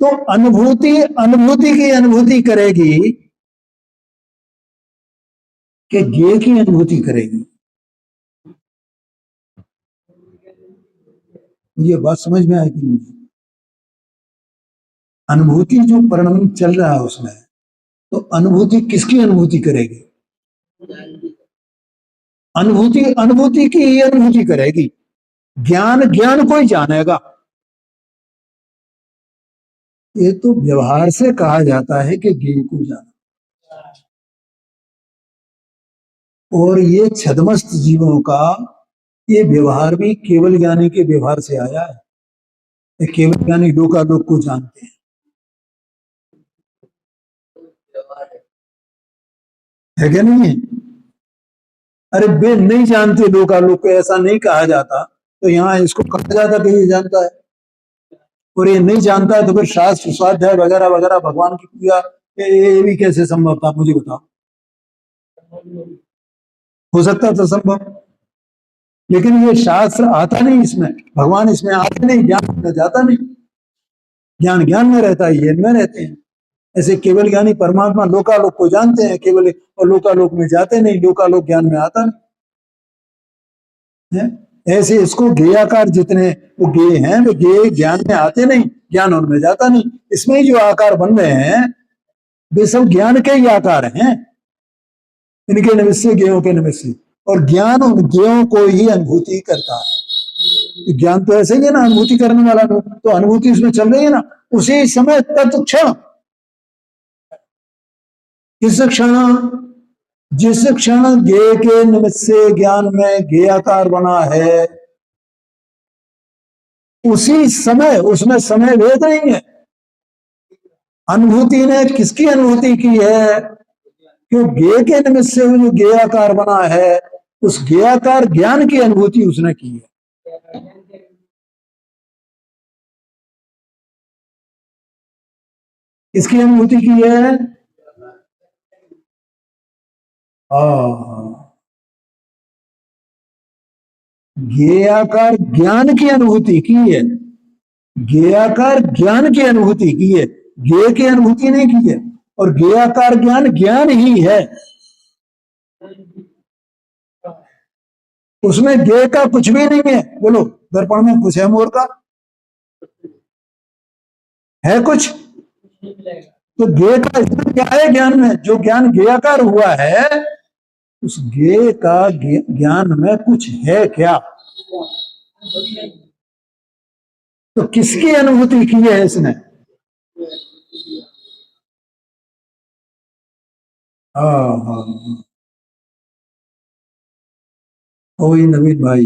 तो अनुभूति, अनुभूति की अनुभूति करेगी कि ज्ञेय की अनुभूति करेगी? ये बात समझ में आएगी मुझे? अनुभूति जो परिणाम चल रहा है उसमें, तो अनुभूति किसकी अनुभूति करेगी? अनुभूति अनुभूति की ही अनुभूति करेगी। ज्ञान ज्ञान को ही जानेगा। ये तो व्यवहार से कहा जाता है कि ज्ञेय को जाना, और ये छदमस्त जीवों का ये व्यवहार भी केवल ज्ञानी के व्यवहार से आया है। ये केवल ज्ञानी लोकालोक को जानते हैं, है क्या नहीं है? अरे वे नहीं जानते लोकालोक को, ऐसा नहीं कहा जाता, तो यहाँ इसको कहा जाता कि ये जानता है। और ये नहीं जानता है तो फिर शास्त्र स्वाध्याय वगैरह वगैरह, भगवान की पूजा, ये भी कैसे संभव था? मुझे बताओ। हो सकता था संभव, लेकिन ये शास्त्र आता नहीं इसमें, भगवान इसमें आते नहीं, ज्ञान में जाता नहीं। ज्ञान ज्ञान में रहता है, ये इनमें रहते हैं। ऐसे केवल ज्ञानी परमात्मा लोकालोक को जानते हैं केवल, और लोकालोक में जाते नहीं, लोकालोक ज्ञान में आता नहीं है। ऐसे इसको ज्ञेयाकार जितने वो ज्ञेय हैं, वो ज्ञेय ज्ञान में आते नहीं, ज्ञान उनमें जाता नहीं। इसमें जो आकार बन रहे हैं वे सब ज्ञान के ही आकार हैं, इनके निमित्त से, ज्ञेयों के निमित्त से। और ज्ञान उन ज्ञेयों को ही अनुभूति करता है। ज्ञान तो ऐसे ही है ना, अनुभूति करने वाला, तो अनुभूति उसमें चल रही है ना, उसी समय तत्क्षण किस क्षण? जिस क्षण ज्ञेय के निमित्त से ज्ञान में ज्ञेयाकार बना है, उसी समय उसमें समय भेद नहीं है। अनुभूति ने किसकी अनुभूति की है? क्यों ज्ञेय के निमित्त से जो ज्ञेयाकार बना है, उस ज्ञेयाकार ज्ञान की अनुभूति उसने की है। किसकी अनुभूति की है? ज्ञेयाकार ज्ञान की अनुभूति की है। ज्ञेयाकार ज्ञान की अनुभूति की है, ज्ञेय की अनुभूति नहीं की है। और ज्ञेयाकार ज्ञान ज्ञान ही है, उसमें ज्ञेय का कुछ भी नहीं है। बोलो, दर्पण में कुछ है मोर का? है कुछ? तो ज्ञेय का इसमें क्या है? ज्ञान में जो ज्ञान ज्ञेयाकार हुआ है, उस ज्ञेय का ज्ञान में कुछ है क्या? तो किसकी अनुभूति की है इसने? कोई नवीन भाई,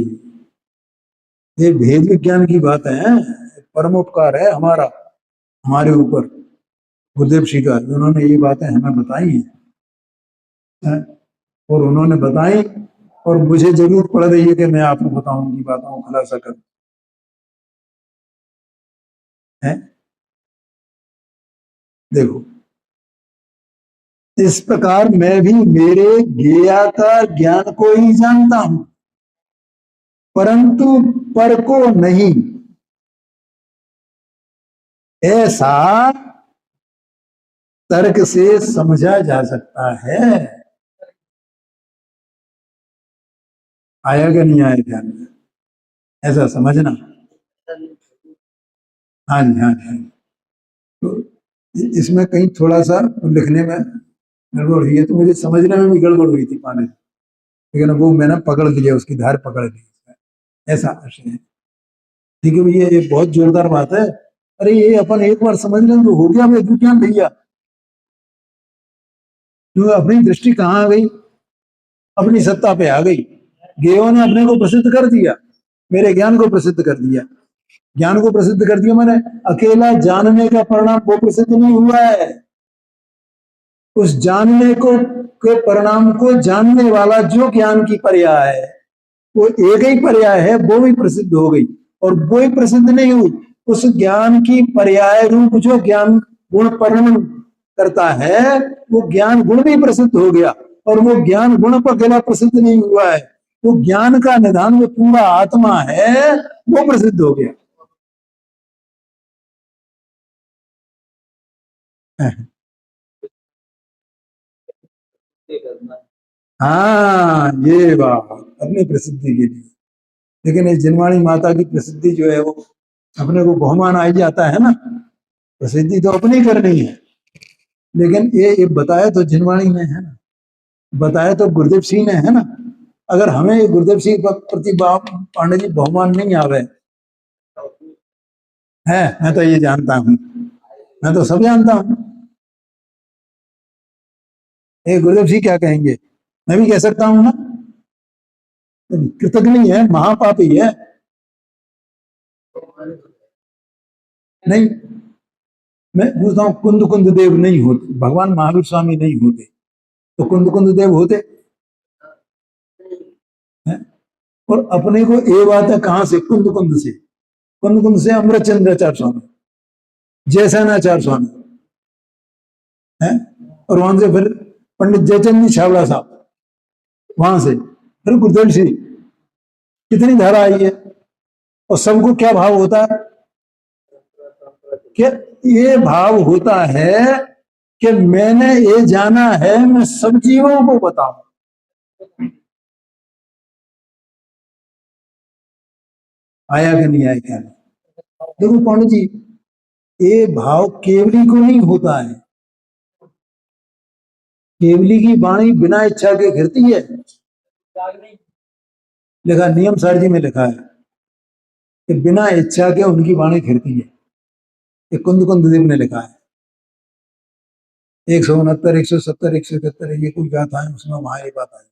ये भेद विज्ञान की बात है, परमोपकार है हमारा हमारे ऊपर गुरुदेव श्री का, उन्होंने ये बातें हमें बताई हैं, और उन्होंने बताई, और मुझे जरूरत पड़ रही है कि मैं आपको बताऊं उनकी बातों को खुलासा कर है। देखो, इस प्रकार मैं भी मेरे ज्ञेयाकार ज्ञान को ही जानता हूं, परंतु पर को नहीं, ऐसा तर्क से समझा जा सकता है। आया कि नहीं आया ध्यान में? ऐसा समझना। हाँ जी, हाँ जी। तो इसमें कहीं थोड़ा सा लिखने में गड़बड़ हुई है, तो मुझे समझने में भी गड़बड़ हुई थी पाने, लेकिन वो मैंने पकड़ लिया, उसकी धार पकड़ ली। ऐसा आशय है। ठीक है भैया, ये बहुत जोरदार बात है। अरे ये अपन एक बार समझ लें तो हो गया मैं विज्ञान भैया। क्यों? अपनी दृष्टि कहाँ आ गई? अपनी सत्ता पे आ गई। गेयों ने अपने को प्रसिद्ध कर दिया, मेरे ज्ञान को प्रसिद्ध कर दिया। ज्ञान को प्रसिद्ध कर दिया मैंने, अकेला जानने का परिणाम वो प्रसिद्ध नहीं हुआ है, उस जानने को के परिणाम को जानने वाला जो ज्ञान की पर्याय है, वो एक ही पर्याय है, वो भी प्रसिद्ध हो गई। और वो ही प्रसिद्ध नहीं हुई, उस ज्ञान की पर्याय रूप जो ज्ञान गुण परिणाम करता है, वो ज्ञान गुण भी प्रसिद्ध हो गया। और वो ज्ञान गुण पर अकेला प्रसिद्ध नहीं हुआ है, वो ज्ञान का निधान में पूरा आत्मा है, वो प्रसिद्ध हो गया। हाँ, ये बात अपनी प्रसिद्धि के लिए। लेकिन इस जिनवाणी माता की प्रसिद्धि जो है, वो अपने को बहुमान आई जाता है ना, प्रसिद्धि तो अपनी करनी है। लेकिन ये बताया तो जिनवाणी ने है ना, बताया तो गुरुदेव सिंह ने है ना। अगर हमें गुरुदेव सिंह प्रति पांडे जी बहुमान नहीं आवे है, मैं तो ये जानता हूँ, मैं तो सब जानता हूँ। ये गुरुदेव सिंह क्या कहेंगे? मैं भी कह सकता हूँ ना, कृतज्ञ है, महापापी है। नहीं, मैं पूछता हूँ, कुंद कुंद देव नहीं होते, भगवान महावीर स्वामी नहीं होते तो कुंद कुंद देव होते हैं? और अपने को ये बात है कहां से? कुंद कुंद से। कुंद कुंद से अमृत चंद्राचार्य स्वामी, जयसेनाचार्य स्वामी है, और वहां से फिर पंडित जयचंद जी छावड़ा साहब, वहां से फिर गुरुदेव श्री। कितनी धारा आई है, और सबको क्या भाव होता है? कि ये भाव होता है कि मैंने ये जाना है, मैं सब जीवों को बताऊं। आया कि नहीं आया? क्या देखो पंडित जी, ये भाव केवली को नहीं होता है। केवली की वाणी बिना इच्छा के गिरती है, लिखा नियम सारजी में लिखा है कि बिना इच्छा के उनकी वाणी गिरती है। ये कुंद कुंद देव ने लिखा है। 169, 170, 171 ये कोई गाथा है, उसमें वहां ये बात आई।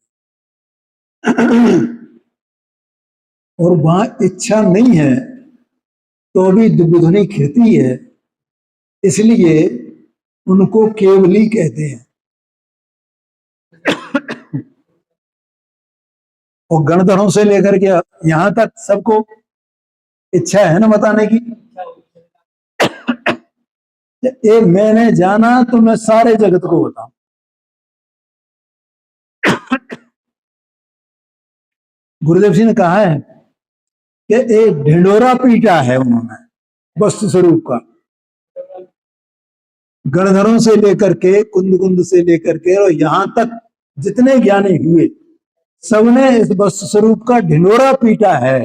और वहां इच्छा नहीं है तो भी दुर्बुधनी खिरती है, इसलिए उनको केवली कहते हैं। और गणधरों से लेकर के यहां तक सबको इच्छा है ना बताने की। एक मैंने जाना तो मैं सारे जगत को बताऊं। गुरुदेव जी ने कहा है कि एक ढिंडोरा पीटा है उन्होंने वस्तु स्वरूप का, गणधरों से लेकर के कुंद कुंद से लेकर के और यहां तक जितने ज्ञानी हुए सबने इस वस्तु स्वरूप का ढिंडोरा पीटा है।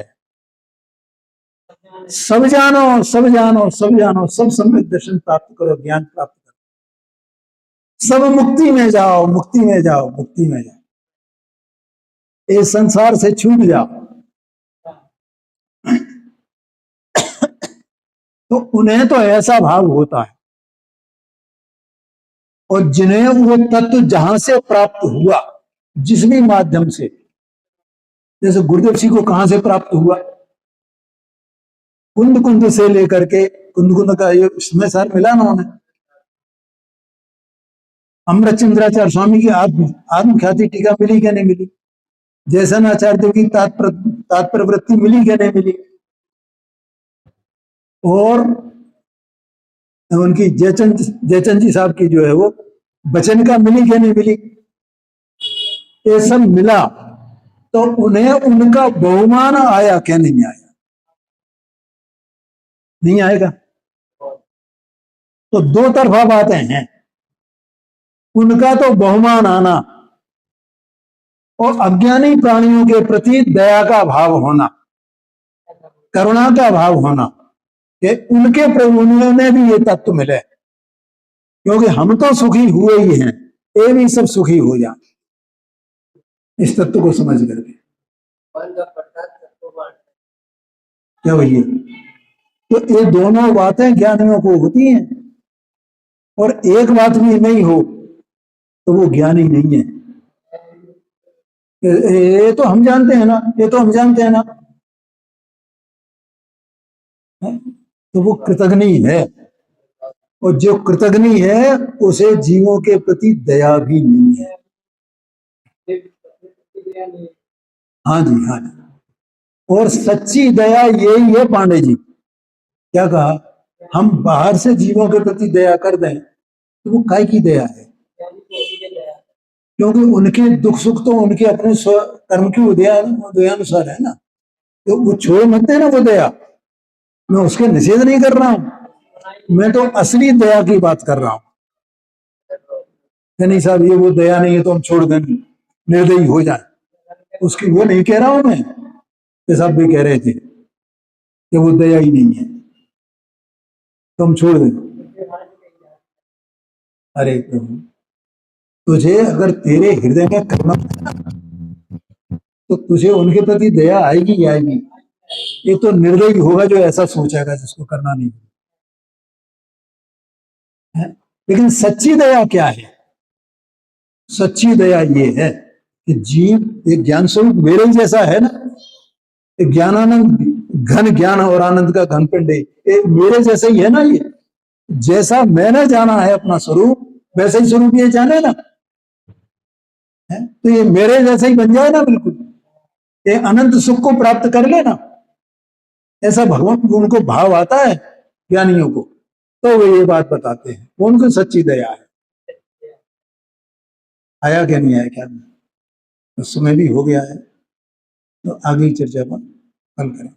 सब जानो, सब जानो, सब जानो, सब सम्यक दर्शन प्राप्त करो, ज्ञान प्राप्त करो, सब मुक्ति में जाओ, मुक्ति में जाओ, मुक्ति में जाओ, इस संसार से छूट जाओ। तो उन्हें तो ऐसा भाव होता है। और जिन्हें वो तत्व जहां से प्राप्त हुआ, जिस भी माध्यम से, जैसे गुरुदेव जी को कहां से प्राप्त हुआ, कुंद कुंद से लेकर के, कुंद कुंद का ये इसमें सार मिला ना उन्हें। अमृतचंद्राचार्य स्वामी की आत्म ख्याति टीका मिली क्या नहीं मिली, जैसन आचार्य देव की तात्प्रवृत्ति मिली क्या नहीं मिली, और उनकी जयचंद जी साहब की जो है वो बचन का मिली क्या नहीं मिली, ये सब मिला तो उन्हें उनका बहुमान आया क्या नहीं आया, नहीं आएगा। तो दो तरफा बातें हैं, उनका तो बहुमान आना और अज्ञानी प्राणियों के प्रति दया का भाव होना, करुणा का भाव होना, कि उनके उन्होंने भी ये तत्व मिले, क्योंकि हम तो सुखी हुए ही हैं, ये भी सब सुखी हो जाए इस तत्व को समझ करके। क्या भैया, तो ये दोनों बातें ज्ञानियों को होती हैं, और एक बात भी नहीं हो तो वो ज्ञानी नहीं है। ये तो हम जानते हैं ना, ये तो हम जानते हैं ना, तो वो कृतज्ञ है, और जो कृतज्ञ है उसे जीवों के प्रति दया भी नहीं है। हाँ जी, हाँ जी। और सच्ची दया यही है पांडे जी, क्या कहा, हम बाहर से जीवों के प्रति दया कर दें तो वो काय की दया है, क्योंकि उनके दुख सुख तो उनके अपने कर्म की उदयानुसार है ना, तो वो छोड़ मत देना वो दया, मैं उसके निषेध नहीं कर रहा हूं, मैं तो असली दया की बात कर रहा हूं। नहीं साहब ये वो दया नहीं है तो हम छोड़ दें, निर्दयी हो जाए, उसकी वो नहीं कह रहा हूं मैं, ये सब भी कह रहे थे कि वो दया ही नहीं है तो हम छोड़ दें। अरे प्रभु, तुझे अगर तेरे हृदय में कर्म तो तुझे उनके प्रति दया आएगी ही आएगी। ये तो निर्दयी होगा जो ऐसा सोचेगा जिसको करना नहीं है। लेकिन सच्ची दया क्या है, सच्ची दया ये है कि जीव एक ज्ञान स्वरूप मेरे जैसा है ना, एक ज्ञानानंद घन ज्ञान और आनंद का घन पिंड है, मेरे जैसा ही है ना, ये जैसा मैंने जाना है अपना स्वरूप वैसा ही स्वरूप ये जाने ना है, तो ये मेरे जैसे ही बन जाए ना, बिल्कुल ये अनंत सुख को प्राप्त कर लेना, ऐसा भगवान उनको भाव आता है ज्ञानियों को, तो वे ये बात बताते हैं, वो उनको सच्ची दया है। आया क्या नहीं आया क्या नहीं, तो समय भी हो गया है, तो आगे चर्चा पर कल करें।